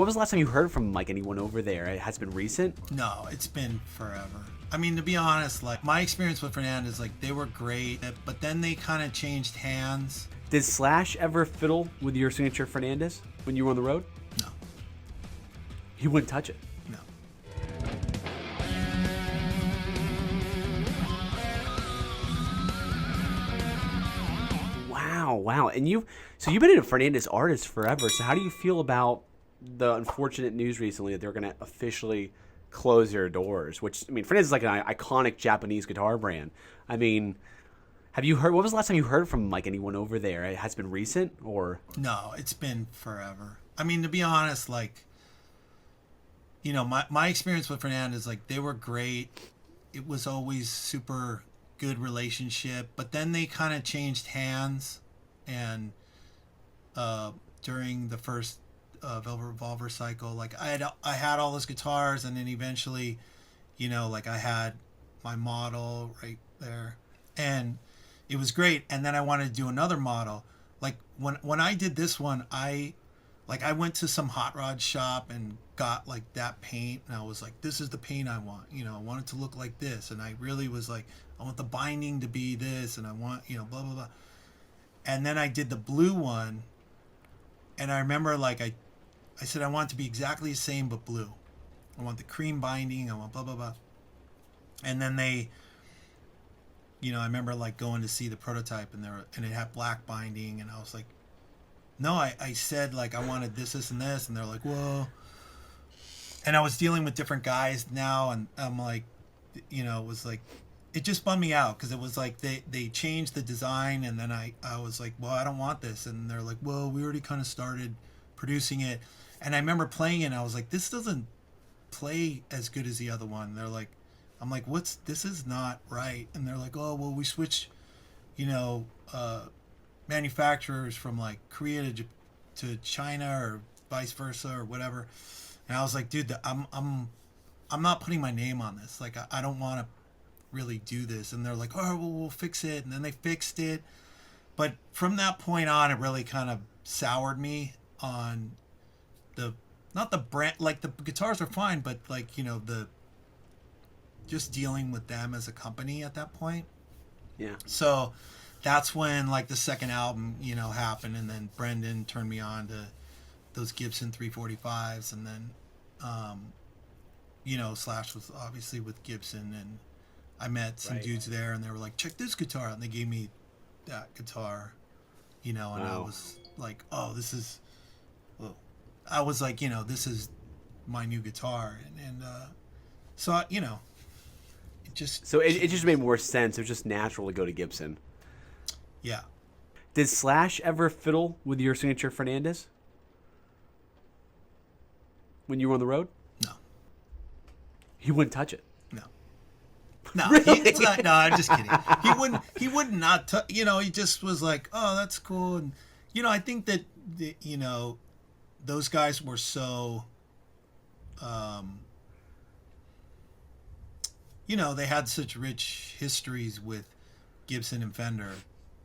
When was the last time you heard from like anyone over there? It has been recent? No, it's been forever. I mean, to be honest, like my experience with Fernandes, like they were great, but then they kind of changed hands. Did Slash ever fiddle with your signature Fernandes when you were on the road? No, He wouldn't touch it. no. Wow. And you've been a Fernandes artist forever. So how do you feel about the unfortunate news recently that they're going to officially close their doors? Which, I mean, Fernandes is like an iconic Japanese guitar brand. I mean, have you heard? What was the last time you heard from like anyone over there? It has been recent, or No, it's been forever. I mean, to be honest, like, you know, my experience with Fernandes, like, they were great. It was always super good relationship, but then they kind of changed hands, and during the first Velvet Revolver cycle, like, I had all those guitars, and then eventually, you know, like, I had my model right there, and it was great. And then I wanted to do another model. Like when I did this one, I went to some hot rod shop and got like that paint, and I was like, this is the paint I want. You know, I want it to look like this, and I really was like, I want the binding to be this, and I want, you know, blah blah blah. And then I did the blue one, and I remember like I said I want it to be exactly the same but blue. I want the cream binding. I want blah blah blah. And then they, you know, I remember like going to see the prototype, and it had black binding, and I was like, no, I said like I wanted this, and this, and they're like, whoa. And I was dealing with different guys now, and I'm like, you know, it was like, it just bummed me out, because it was like they changed the design, and then I was like, well, I don't want this, and they're like, well, we already kind of started producing it. And I remember playing it, and I was like, this doesn't play as good as the other one. They're like, I'm like, this is not right. And they're like, oh, well, we switched, you know, manufacturers from like Korea to China, or vice versa, or whatever. And I was like, dude, I'm not putting my name on this. Like, I don't want to really do this. And they're like, oh, well, we'll fix it. And then they fixed it. But from that point on, it really kind of soured me on not the brand. Like, the guitars are fine, but like, you know, just dealing with them as a company at that point. yeah. So that's when like the second album, you know, happened, and then Brendan turned me on to those Gibson 345s, and then you know, Slash was obviously with Gibson, and I met some dudes there, and they were like, check this guitar out, and they gave me that guitar, you know, and I was like, oh, this is, well, I was like, you know, this is my new guitar, and so, you know, it just made more sense. It was just natural to go to Gibson. Yeah. Did Slash ever fiddle with your signature Fernandes when you were on the road? No. He wouldn't touch it. No, Really? It's not. No, I'm just kidding. He would not. You know, he just was like, oh, that's cool. And you know, I think that you know, those guys were so, you know, they had such rich histories with Gibson and Fender,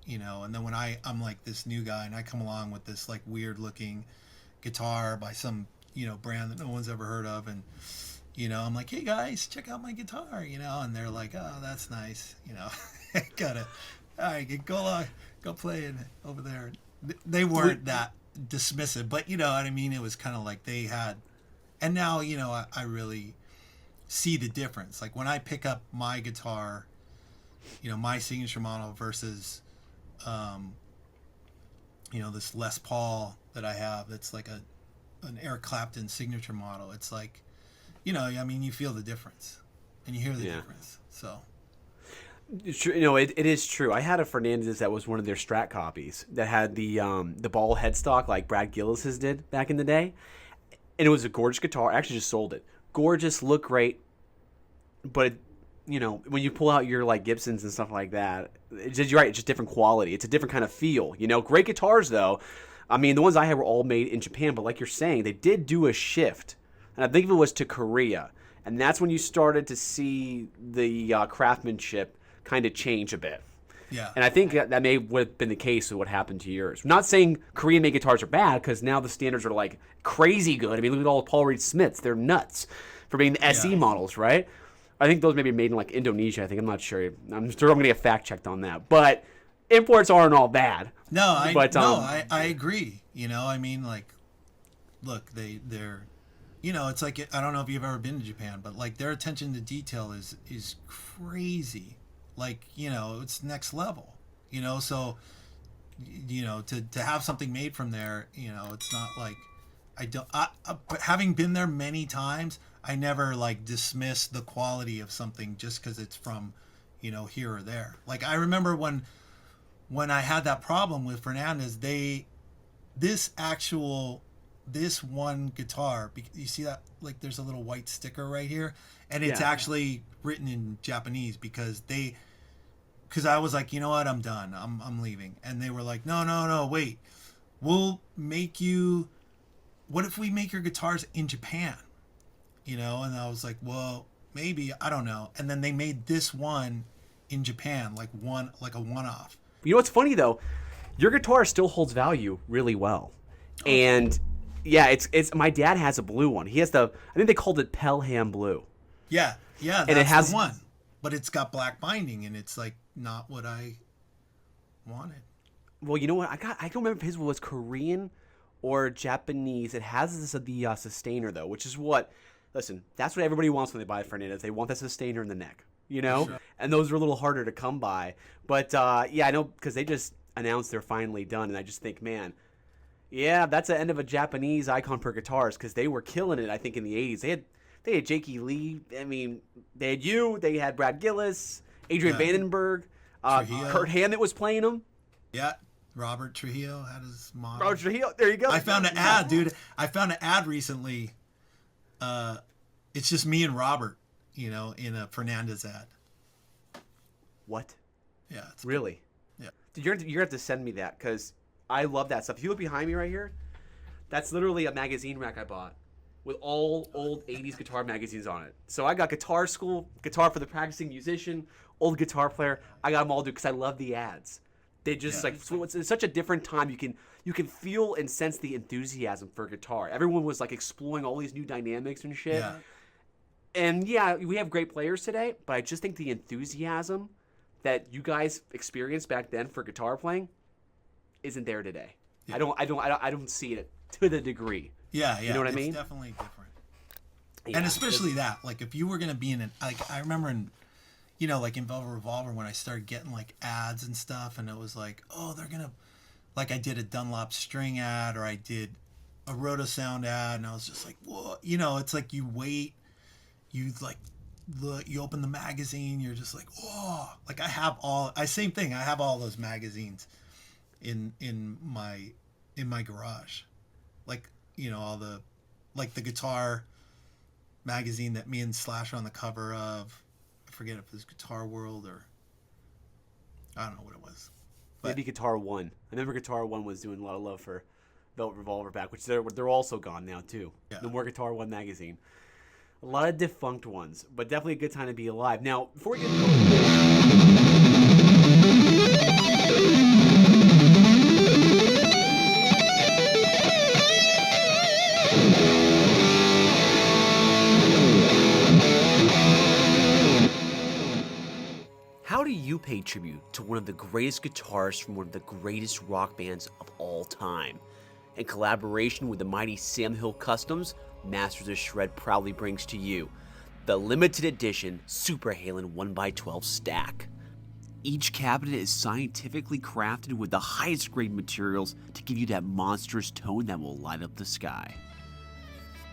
you know. And then when I'm like this new guy, and I come along with this like weird looking guitar by some, you know, brand that no one's ever heard of, and you know, I'm like, hey guys, check out my guitar, you know, and they're like, oh, that's nice, you know. All right, go play it over there. They weren't that dismissive, but you know what I mean? It was kind of like they had, and now, you know, I really see the difference. Like when I pick up my guitar, you know, my signature model versus, you know, this Les Paul that I have, that's like an Eric Clapton signature model. It's like, you know, I mean, you feel the difference, and you hear the difference. So, You know, it is true. I had a Fernandes that was one of their Strat copies that had the ball headstock like Brad Gillis's did back in the day, and it was a gorgeous guitar. I actually just sold it. Gorgeous, looked great, but you know, when you pull out your like Gibsons and stuff like that, you're right. It's just different quality. It's a different kind of feel. You know, great guitars though. I mean, the ones I had were all made in Japan, but like you're saying, they did do a shift. And I think it was to Korea. And that's when you started to see the craftsmanship kind of change a bit. Yeah. And I think that may would have been the case with what happened to yours. I'm not saying Korean-made guitars are bad, because now the standards are like crazy good. I mean, look at all the Paul Reed Smiths. They're nuts for being the SE models, right? I think those may be made in like Indonesia. I think, I'm not sure. I'm sure I'm going to get fact checked on that. But imports aren't all bad. No, I agree. You know, I mean, like, look, they're, you know, it's like, I don't know if you've ever been to Japan, but like their attention to detail is crazy. Like, you know, it's next level. You know, so, you know, to have something made from there, you know, it's not like but having been there many times, I never like dismiss the quality of something just because it's from, you know, here or there. Like, I remember when I had that problem with Fernandes, this one guitar, you see that, like, there's a little white sticker right here, and it's actually written in Japanese because I was like, you know what, I'm done, I'm leaving. And they were like, no, wait, we'll make you, what if we make your guitars in Japan? You know, and I was like, well, maybe, I don't know. And then they made this one in Japan, like a one-off. You know what's funny though? Your guitar still holds value really well. And yeah, it's my dad has a blue one. He has I think they called it Pelham Blue. Yeah, that's and it has the one. But it's got black binding, and it's like not what I wanted. Well, you know what? I don't remember if his was Korean or Japanese. It has the sustainer though, which is what. Listen, that's what everybody wants when they buy Fernandes. They want that sustainer in the neck, you know? Sure. And those are a little harder to come by. But, yeah, I know, because they just announced they're finally done. And I just think, man, yeah, that's the end of a Japanese icon for guitars, because they were killing it, I think, in the 80s. They had Jakey Lee. I mean, they had you. They had Brad Gillis, Adrian Vandenberg, Kurt Hammett was playing them. Yeah. Robert Trujillo had his model. Robert Trujillo, there you go. I found an ad, dude. I found an ad recently. It's just me and Robert, you know, in a Fernandes ad. What? Yeah. Really? Yeah. Dude, you're going to have to send me that, because I love that stuff. If you look behind me right here, that's literally a magazine rack I bought with all old 80s guitar magazines on it. So I got Guitar School, Guitar for the Practicing Musician, Old Guitar Player. I got them all, dude, because I love the ads. They just it's such a different time. You can feel and sense the enthusiasm for guitar. Everyone was like exploring all these new dynamics and shit. Yeah. And yeah, we have great players today, but I just think the enthusiasm that you guys experienced back then for guitar playing isn't there today. Yeah. I don't see it to the degree. Yeah. You know what I mean? It's definitely different. Yeah, and especially that, like, if you were gonna be in I remember in, you know, like in Velvet Revolver when I started getting like ads and stuff, and it was like, oh, they're gonna, like, I did a Dunlop string ad, or I did a Roto Sound ad, and I was just like, whoa, you know, it's like you wait, you like look, you open the magazine, you're just like, oh, like I have all those magazines in my garage, like, you know, all the, like the guitar magazine that me and Slash are on the cover of. I forget if it was Guitar World or I don't know what it was. But maybe Guitar One. I remember Guitar One was doing a lot of love for Velvet Revolver back, which they're also gone now too. Yeah. No more Guitar One magazine. A lot of defunct ones, but definitely a good time to be alive. Now, before we get how do you pay tribute to one of the greatest guitarists from one of the greatest rock bands of all time? In collaboration with the mighty Sam Hill Customs, Masters of Shred proudly brings to you the limited edition Super Halen 1x12 stack. Each cabinet is scientifically crafted with the highest grade materials to give you that monstrous tone that will light up the sky.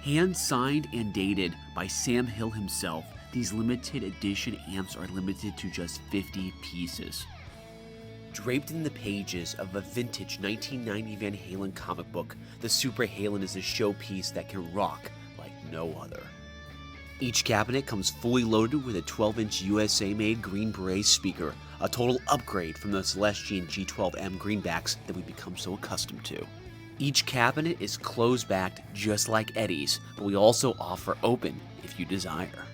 Hand signed and dated by Sam Hill himself, these limited edition amps are limited to just 50 pieces. Draped in the pages of a vintage 1990 Van Halen comic book, the Super Halen is a showpiece that can rock like no other. Each cabinet comes fully loaded with a 12-inch USA-made Green Beret speaker, a total upgrade from the Celestion G12M greenbacks that we've become so accustomed to. Each cabinet is closed-backed just like Eddie's, but we also offer open if you desire.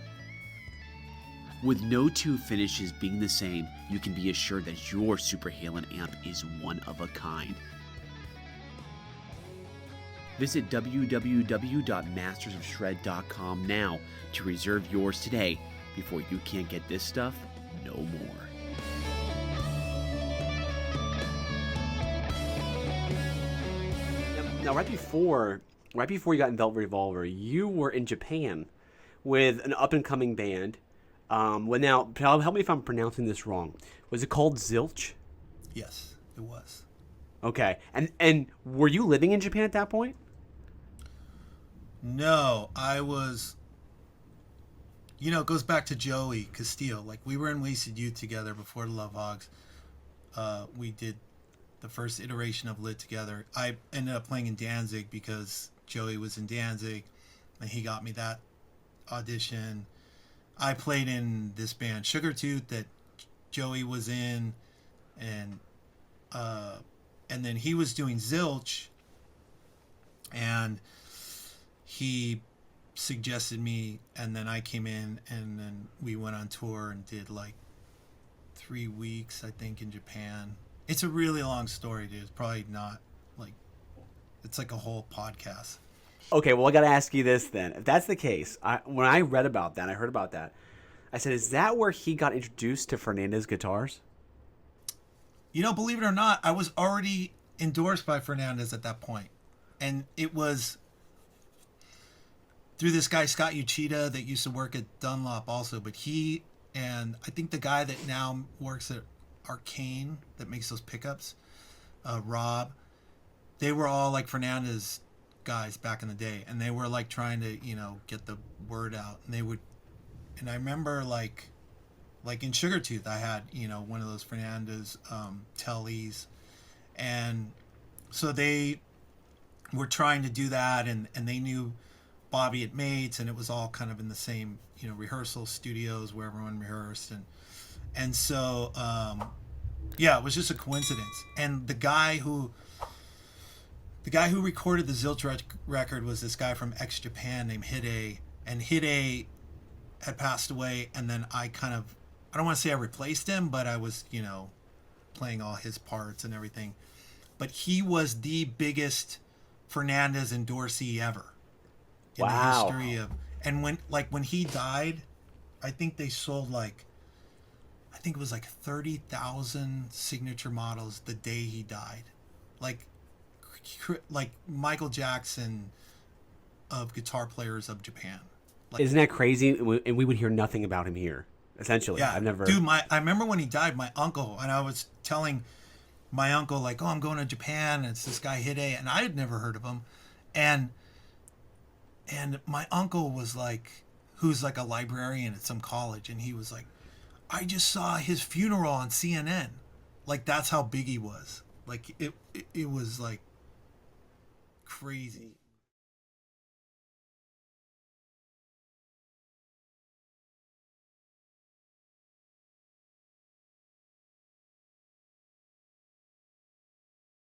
With no two finishes being the same, you can be assured that your Super Halen amp is one of a kind. Visit www.mastersofshred.com now to reserve yours today before you can't get this stuff no more. Now, right before you got in Velvet Revolver, you were in Japan with an up-and-coming band. Now, help me if I'm pronouncing this wrong. Was it called Zilch? Yes, it was. Okay. And were you living in Japan at that point? No, I was. It goes back to Joey Castillo. Like, we were in Wasted Youth together before the Love Hogs. We did the first iteration of Lit together. I ended up playing in Danzig because Joey was in Danzig, and he got me that audition. I played in this band Sugartooth that Joey was in, and then he was doing Zilch, and he suggested me, and then I came in, and then we went on tour and did like 3 weeks, I think, in Japan. It's a really long story, dude. It's probably not like, it's like a whole podcast. Okay, well, I got to ask you this then. If that's the case, when I read about that, I heard about that, I said, is that where he got introduced to Fernandes Guitars? Believe it or not, I was already endorsed by Fernandes at that point. And it was through this guy, Scott Uchida, that used to work at Dunlop also. But he, and I think the guy that now works at Arcane, that makes those pickups, Rob, they were all like Fernandes guys back in the day. And they were like trying to, get the word out. And they would, and I remember like in Sugartooth, I had, one of those Fernandes tellies. And so they were trying to do that, and they knew Bobby at Mates, and it was all kind of in the same, rehearsal studios where everyone rehearsed. And so, it was just a coincidence. And the guy who recorded the Zilch record was this guy from ex-Japan named Hide, and Hide had passed away, and then I don't want to say I replaced him, but I was, playing all his parts and everything. But he was the biggest Fernandes endorsee ever in the history of. And when he died, I think they sold it was 30,000 signature models the day he died. Like Michael Jackson of guitar players of Japan. Isn't that crazy? And we would hear nothing about him here, essentially. Yeah, I've never. Dude, I remember when he died, my uncle, and I was telling my uncle, like, oh, I'm going to Japan, and it's this guy Hide, and I had never heard of him. And my uncle was like, who's like a librarian at some college, and he was like, I just saw his funeral on CNN. Like, that's how big he was. Like, it was like crazy.